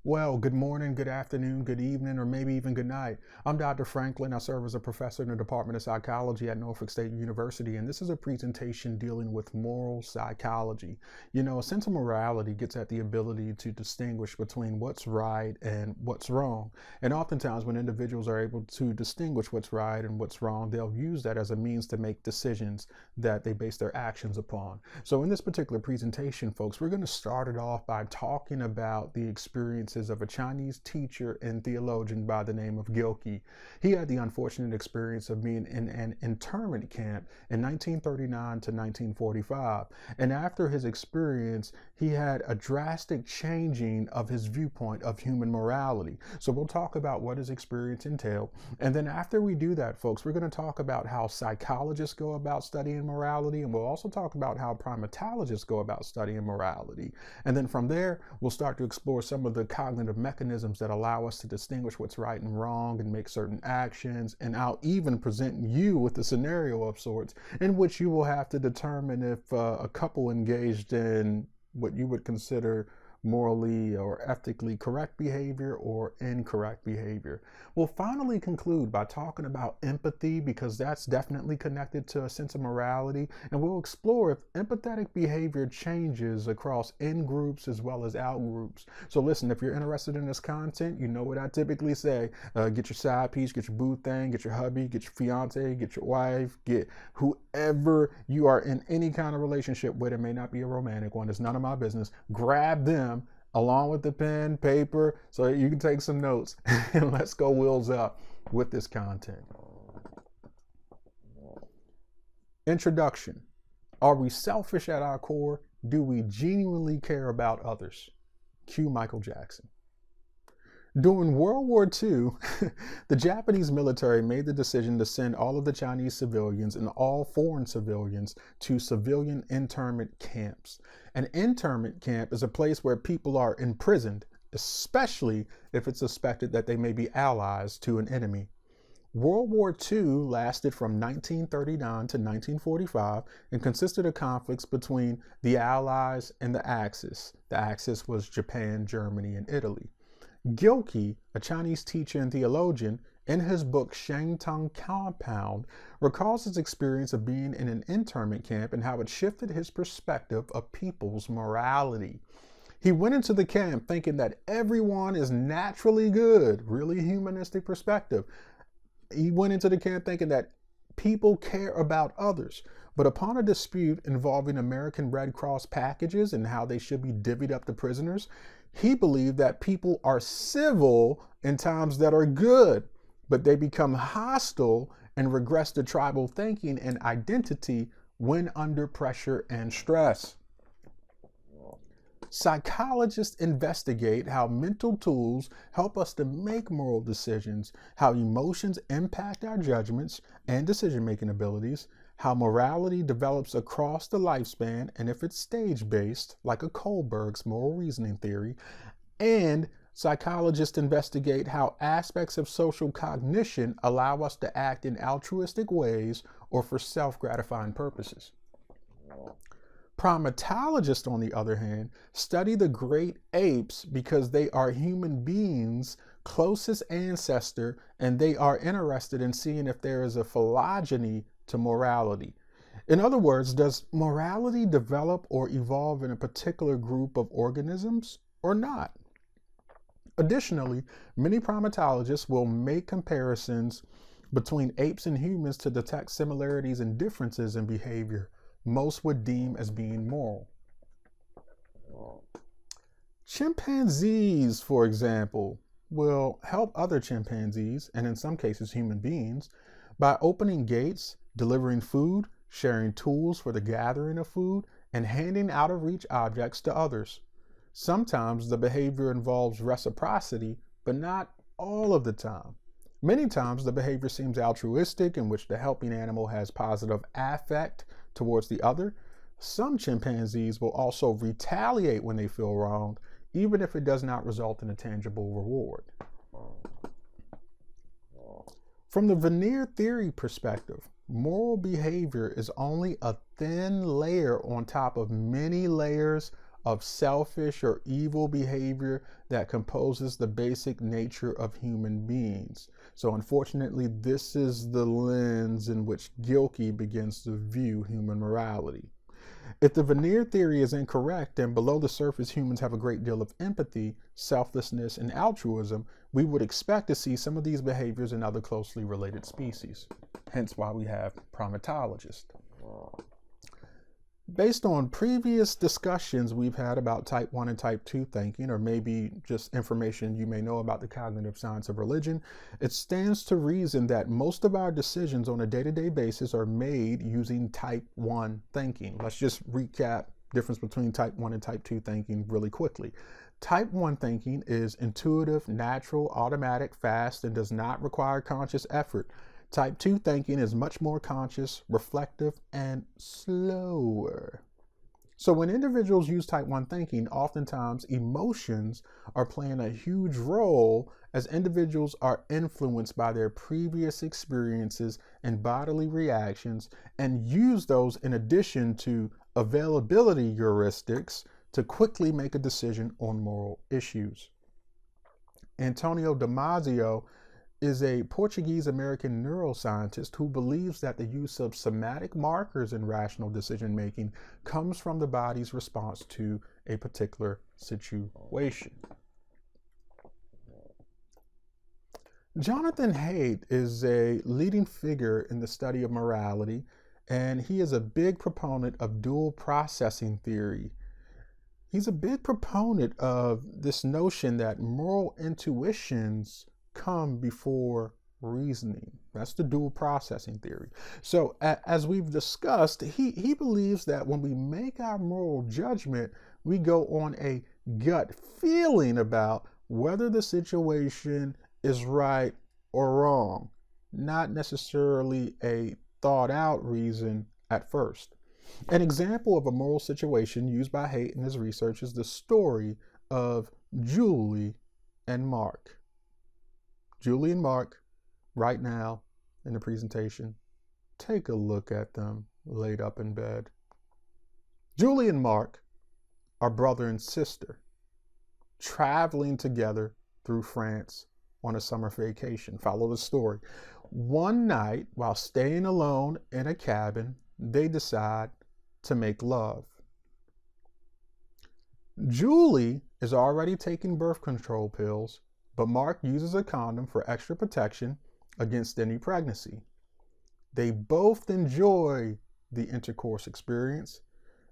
Well, good morning, good afternoon, good evening, or maybe even good night. I'm Dr. Franklin. I serve as a professor in the Department of Psychology at Norfolk State University, and this is a presentation dealing with moral psychology. A sense of morality gets at the ability to distinguish between what's right and what's wrong. And oftentimes, when individuals are able to distinguish what's right and what's wrong, they'll use that as a means to make decisions that they base their actions upon. So, in this particular presentation, folks, we're going to start it off by talking about the experiences of a Chinese teacher and theologian by the name of Gilkey. He had the unfortunate experience of being in an internment camp in 1939 to 1945. And after his experience, he had a drastic changing of his viewpoint of human morality. So we'll talk about what his experience entailed. And then after we do that, folks, we're going to talk about how psychologists go about studying morality. And we'll also talk about how primatologists go about studying morality. And then from there, we'll start to explore some of the cognitive mechanisms that allow us to distinguish what's right and wrong and make certain actions. And I'll even present you with a scenario of sorts in which you will have to determine if a couple engaged in what you would consider morally or ethically correct behavior or incorrect behavior. We'll finally conclude by talking about empathy, because that's definitely connected to a sense of morality, and we'll explore if empathetic behavior changes across in groups as well as out groups. So listen, if you're interested in this content, you know what I typically say: get your side piece, get your boo thing, get your hubby, get your fiance, get your wife, get whoever you are in any kind of relationship with. It may not be a romantic one, it's none of my business. Grab them along with the pen, paper, so that you can take some notes, and let's go wheels up with this content. Introduction. Are we selfish at our core? Do we genuinely care about others? Cue Michael Jackson. During World War II, the Japanese military made the decision to send all of the Chinese civilians and all foreign civilians to civilian internment camps. An internment camp is a place where people are imprisoned, especially if it's suspected that they may be allies to an enemy. World War II lasted from 1939 to 1945 and consisted of conflicts between the Allies and the Axis. The Axis was Japan, Germany, and Italy. Gilkey, a Chinese teacher and theologian, in his book Shangtung Compound, recalls his experience of being in an internment camp and how it shifted his perspective of people's morality. He went into the camp thinking that everyone is naturally good, really humanistic perspective. He went into the camp thinking that people care about others. But upon a dispute involving American Red Cross packages and how they should be divvied up to prisoners, he believed that people are civil in times that are good, but they become hostile and regress to tribal thinking and identity when under pressure and stress. Psychologists investigate how mental tools help us to make moral decisions, how emotions impact our judgments and decision-making abilities, how morality develops across the lifespan, and if it's stage-based, like a Kohlberg's moral reasoning theory, and psychologists investigate how aspects of social cognition allow us to act in altruistic ways or for self-gratifying purposes. Primatologists, on the other hand, study the great apes because they are human beings' closest ancestor, and they are interested in seeing if there is a phylogeny to morality. In other words, does morality develop or evolve in a particular group of organisms or not? Additionally, many primatologists will make comparisons between apes and humans to detect similarities and differences in behavior most would deem as being moral. Chimpanzees, for example, will help other chimpanzees, and in some cases human beings, by opening gates, delivering food, sharing tools for the gathering of food, and handing out-of-reach objects to others. Sometimes the behavior involves reciprocity, but not all of the time. Many times the behavior seems altruistic, in which the helping animal has positive affect towards the other. Some chimpanzees will also retaliate when they feel wronged, even if it does not result in a tangible reward. From the veneer theory perspective, moral behavior is only a thin layer on top of many layers of selfish or evil behavior that composes the basic nature of human beings. So unfortunately, this is the lens in which Gilkey begins to view human morality. If the veneer theory is incorrect and below the surface humans have a great deal of empathy, selflessness, and altruism, we would expect to see some of these behaviors in other closely related species. Hence why we have primatologists. Based on previous discussions we've had about type 1 and type 2 thinking, or maybe just information you may know about the cognitive science of religion, it stands to reason that most of our decisions on a day-to-day basis are made using type 1 thinking. Let's just recap the difference between type 1 and type 2 thinking really quickly. Type 1 thinking is intuitive, natural, automatic, fast, and does not require conscious effort. Type 2 thinking is much more conscious, reflective, and slower. So when individuals use type 1 thinking, oftentimes emotions are playing a huge role as individuals are influenced by their previous experiences and bodily reactions and use those in addition to availability heuristics to quickly make a decision on moral issues. Antonio Damasio is a Portuguese-American neuroscientist who believes that the use of somatic markers in rational decision-making comes from the body's response to a particular situation. Jonathan Haidt is a leading figure in the study of morality, and he is a big proponent of dual processing theory. He's a big proponent of this notion that moral intuitions come before reasoning. That's the dual processing theory. So as we've discussed, he believes that when we make our moral judgment, we go on a gut feeling about whether the situation is right or wrong, not necessarily a thought out reason at first. An example of a moral situation used by Haidt in his research is the story of Julie and Mark. Julie and Mark, right now in the presentation, take a look at them laid up in bed. Julie and Mark are brother and sister, traveling together through France on a summer vacation. Follow the story. One night, while staying alone in a cabin, they decide to make love. Julie is already taking birth control pills, but Mark uses a condom for extra protection against any pregnancy. They both enjoy the intercourse experience,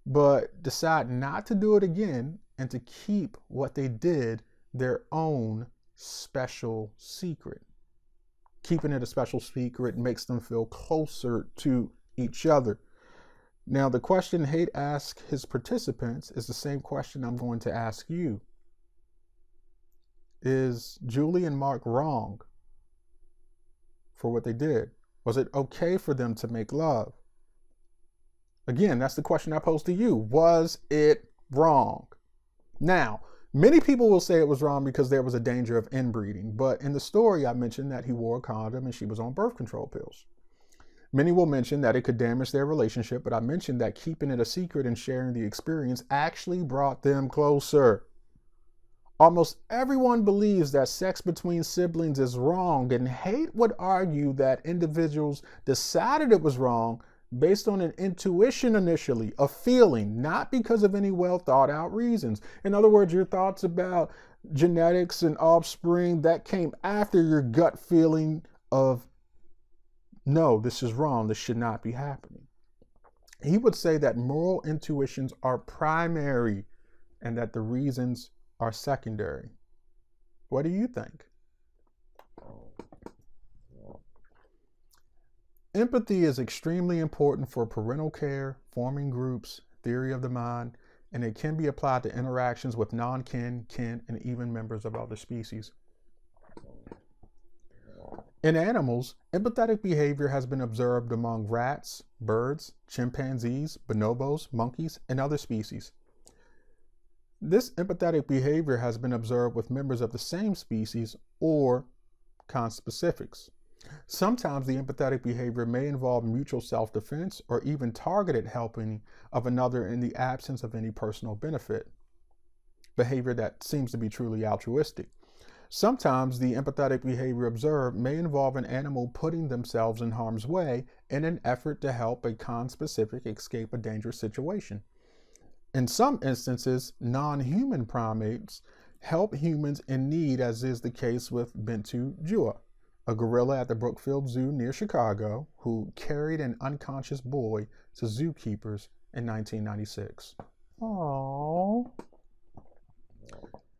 but decide not to do it again and to keep what they did their own special secret. Keeping it a special secret makes them feel closer to each other. Now, the question Haidt asks his participants is the same question I'm going to ask you. Is Julie and Mark wrong for what they did? Was it okay for them to make love? Again, that's the question I posed to you. Was it wrong? Now, many people will say it was wrong because there was a danger of inbreeding, but in the story I mentioned that he wore a condom and she was on birth control pills. Many will mention that it could damage their relationship, but I mentioned that keeping it a secret and sharing the experience actually brought them closer. Almost everyone believes that sex between siblings is wrong, and Haidt would argue that individuals decided it was wrong based on an intuition initially, a feeling, not because of any well thought out reasons. In other words, your thoughts about genetics and offspring, that came after your gut feeling of, no, this is wrong, this should not be happening. He would say that moral intuitions are primary and that the reasons are secondary. What do you think? Empathy is extremely important for parental care, forming groups, theory of the mind, and it can be applied to interactions with non-kin, kin, and even members of other species. In animals, empathetic behavior has been observed among rats, birds, chimpanzees, bonobos, monkeys, and other species. This empathetic behavior has been observed with members of the same species or conspecifics. Sometimes the empathetic behavior may involve mutual self-defense or even targeted helping of another in the absence of any personal benefit. behavior that seems to be truly altruistic. Sometimes the empathetic behavior observed may involve an animal putting themselves in harm's way in an effort to help a conspecific escape a dangerous situation. In some instances, non-human primates help humans in need, as is the case with Bintu Jua, a gorilla at the Brookfield Zoo near Chicago who carried an unconscious boy to zookeepers in 1996. Aww.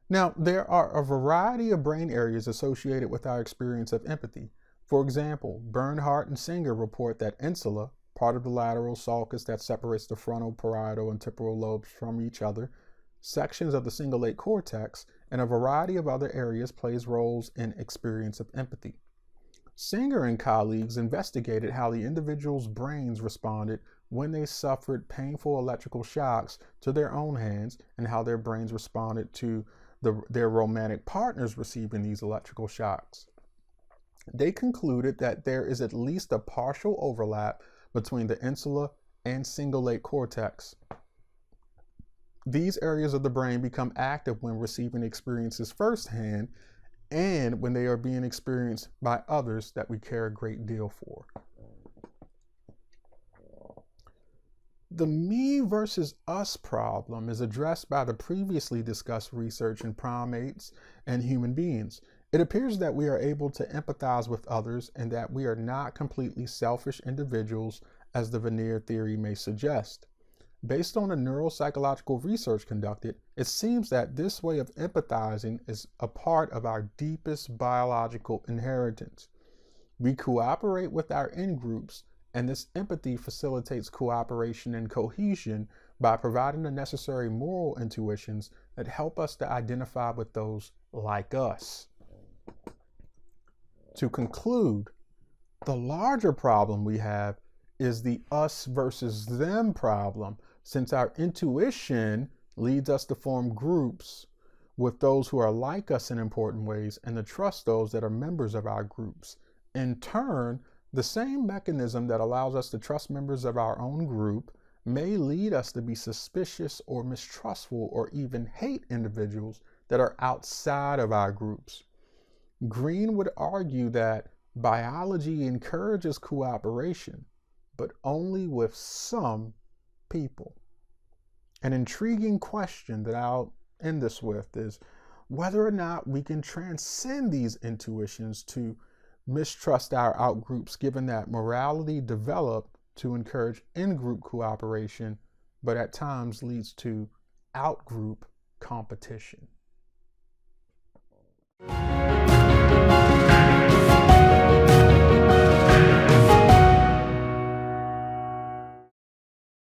Now, there are a variety of brain areas associated with our experience of empathy. For example, Bernhardt and Singer report that insula, part of the lateral sulcus that separates the frontal, parietal, and temporal lobes from each other, sections of the cingulate cortex, and a variety of other areas plays roles in experience of empathy. Singer and colleagues investigated how the individual's brains responded when they suffered painful electrical shocks to their own hands and how their brains responded to their romantic partners receiving these electrical shocks. They concluded that there is at least a partial overlap between the insula and cingulate cortex. These areas of the brain become active when receiving experiences firsthand and when they are being experienced by others that we care a great deal for. The me versus us problem is addressed by the previously discussed research in primates and human beings. It appears that we are able to empathize with others and that we are not completely selfish individuals as the veneer theory may suggest. Based on the neuropsychological research conducted, it seems that this way of empathizing is a part of our deepest biological inheritance. We cooperate with our in-groups, and this empathy facilitates cooperation and cohesion by providing the necessary moral intuitions that help us to identify with those like us. To conclude, the larger problem we have is the us versus them problem, since our intuition leads us to form groups with those who are like us in important ways and to trust those that are members of our groups. In turn, the same mechanism that allows us to trust members of our own group may lead us to be suspicious or mistrustful or even hate individuals that are outside of our groups. Green would argue that biology encourages cooperation, but only with some people. An intriguing question that I'll end this with is whether or not we can transcend these intuitions to mistrust our outgroups, given that morality developed to encourage in-group cooperation, but at times leads to outgroup competition.